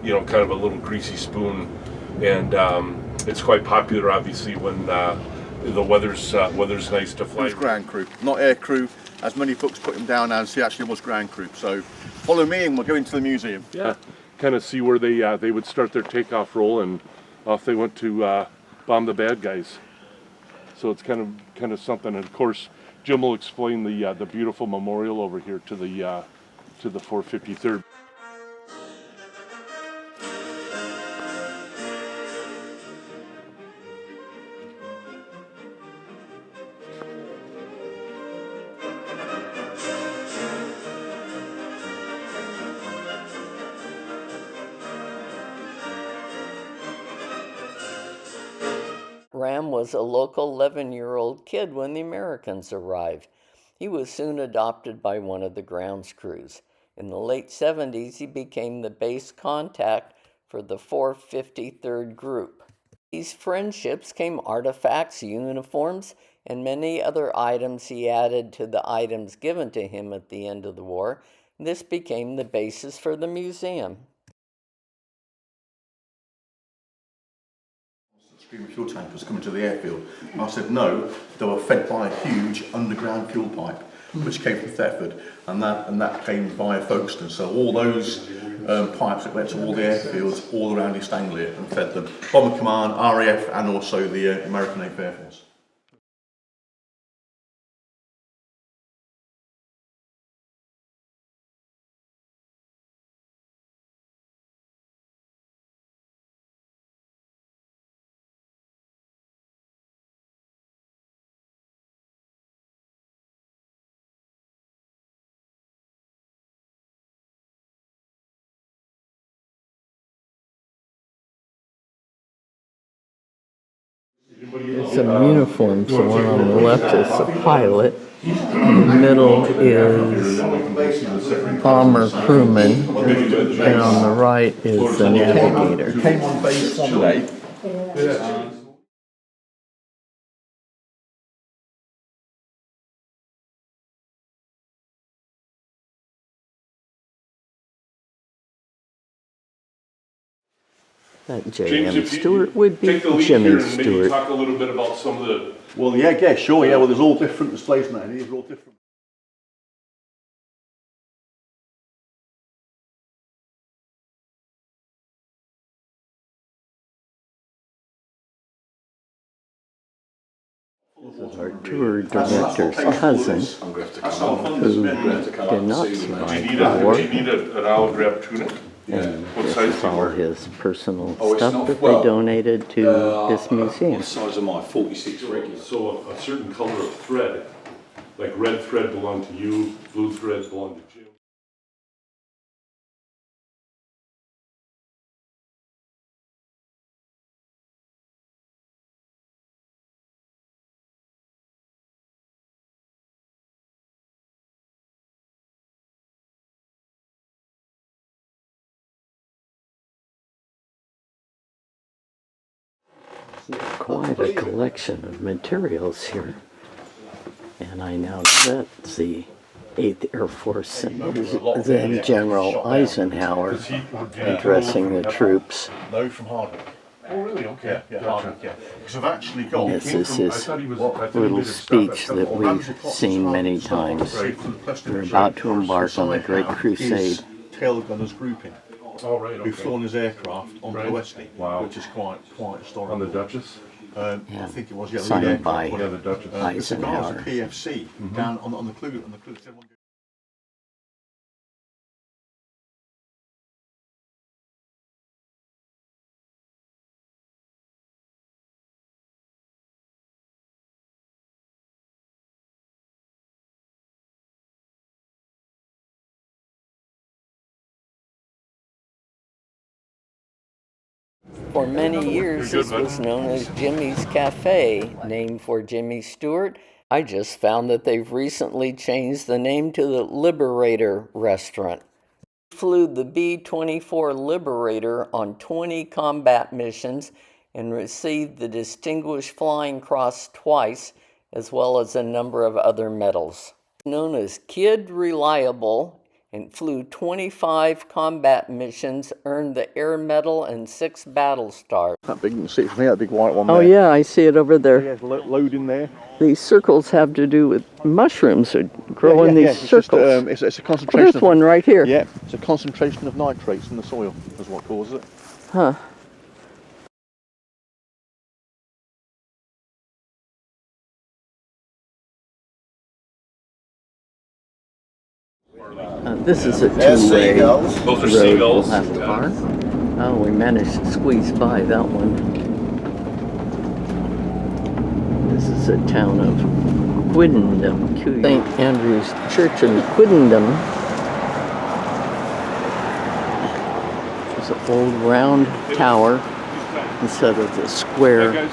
kind of a little greasy spoon, and it's quite popular, obviously, when the weather's nice to fly. He was ground crew, not air crew, as many books put him down as. He actually was ground crew. So follow me and we'll go into the museum. Yeah, kind of see where they would start their takeoff roll, and off they went to bomb the bad guys. So it's kind of something. And of course, Jim will explain the beautiful memorial over here to the 453rd. Graham was a local 11-year-old kid when the Americans arrived. He was soon adopted by one of the grounds crews. In the late 70s, he became the base contact for the 453rd Group. These friendships came artifacts, uniforms, and many other items he added to the items given to him at the end of the war. This became the basis for the museum. Stream of fuel tankers coming to the airfield. And I said no, they were fed by a huge underground fuel pipe which came from Thetford, and that came via Folkestone. So all those pipes that went to all the airfields all around East Anglia and fed them. Bomber Command, RAF, and also the American Navy Air Force. Some uniforms. The one on the left is the pilot. In the middle is bomber crewman. And on the right is the navigator. Came on base Sunday. That J.M. Stewart would be Jimmy Stewart. Talk a little bit about some of the. Well, yeah, sure, yeah. Well, there's all different displays now. These are all different. This is our tour director's cousin, who did not survive the war. Do you need an olive tunic? And What this size is do you all wear? his personal Oh, it's stuff not- that well, they donated to this museum. What size am I? 46 regular. So a certain color of thread, like red thread belonged to you, blue thread belonged to Jim. Quite a collection of materials here. And I know that's the 8th Air Force and then General Eisenhower addressing the troops. No, from Hardwick. Oh, really? Okay. Yeah, Hardwick, yeah. Because I've actually got... This is his little speech that we've seen many times. We're about to embark on the Great Crusade. Tail Gunners grouping. Oh, right, Who've okay. flown his aircraft onto the Westie, Wow. which is quite historical. On the Duchess? I think it was, yeah, Signed lead by aircraft, Yeah, the Duchess. it's the guys Eisenhower. at PFC down on the clue. For many years, this was known as Jimmy's Cafe, named for Jimmy Stewart. I just found that they've recently changed the name to the Liberator Restaurant. He flew the B-24 Liberator on 20 combat missions and received the Distinguished Flying Cross twice, as well as a number of other medals. Known as Kid Reliable and flew 25 combat missions, earned the Air Medal and 6 battle stars. That big, you can see it from here, that big white one Oh there. yeah, I see it over there. Yeah, load in there. These circles have to do with mushrooms that grow in these circles. It's a concentration. There's one right here. Yeah, it's a concentration of nitrates in the soil, is what causes it. Huh. This is a two-way road. Those are seagulls. We'll have to park. Oh, we managed to squeeze by that one. This is the town of Quidenham, St. Andrew's Church in Quidenham. It's an old round tower instead of the square.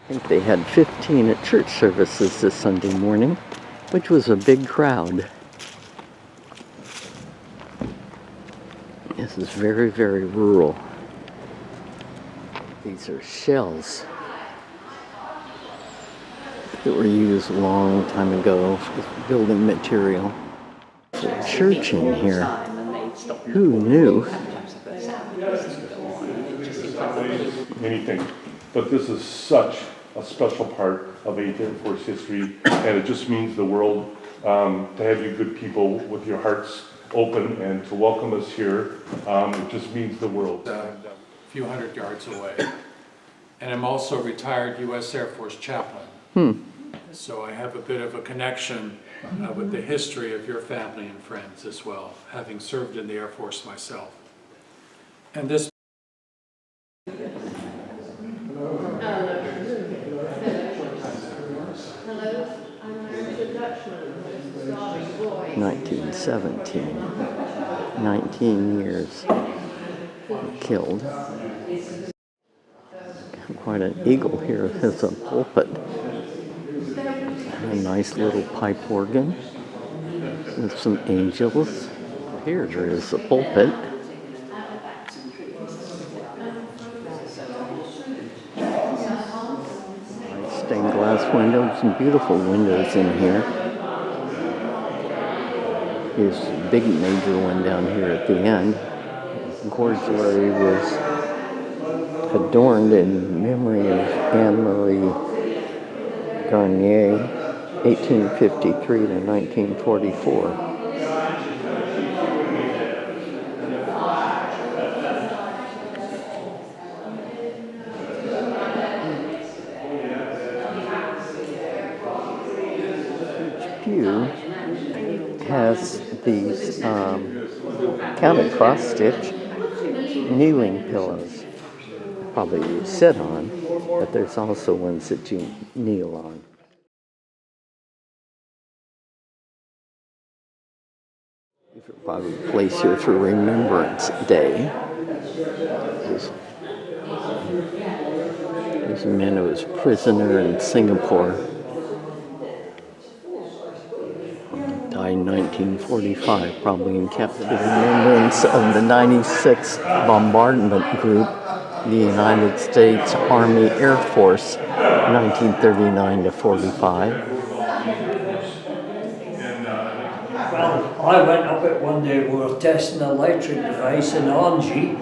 I think they had 15 at church services this Sunday morning, which was a big crowd. This is very, very rural. These are shells that were used a long time ago for building material. There's a church in here. Who knew? Anything, but this is such a special part of 8th Air Force history, and it just means the world to have you good people with your hearts open and to welcome us here. It just means the world. A few hundred yards away. And I'm also a retired U.S. Air Force chaplain. So I have a bit of a connection with the history of your family and friends as well, having served in the Air Force myself. And this 1917, 19 years killed. Quite an eagle here as a pulpit. A nice little pipe organ with some angels. Here is the pulpit. Nice stained glass windows, some beautiful windows in here. Here's a big major one down here at the end. The gorgery was adorned in memory of Anne-Marie Garnier, 1853 to 1944. Each pew has these counted cross-stitch kneeling pillows. Probably you sit on, but there's also ones that you kneel on. You could probably place here for Remembrance Day. There's a man who was prisoner in Singapore. Died in 1945, probably in captivity. Remembrance of the 96th Bombardment Group, the United States Army Air Force, 1939 to 45. I went up it one day, we were testing an electric device, and Angie,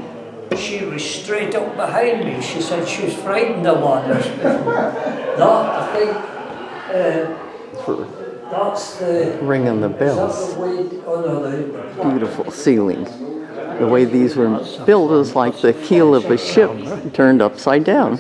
she was straight up behind me. She said she was frightened of ladders before. That, I think, that's the... Ringing the bells. Beautiful ceiling. The way these were built is like the keel of a ship turned upside down.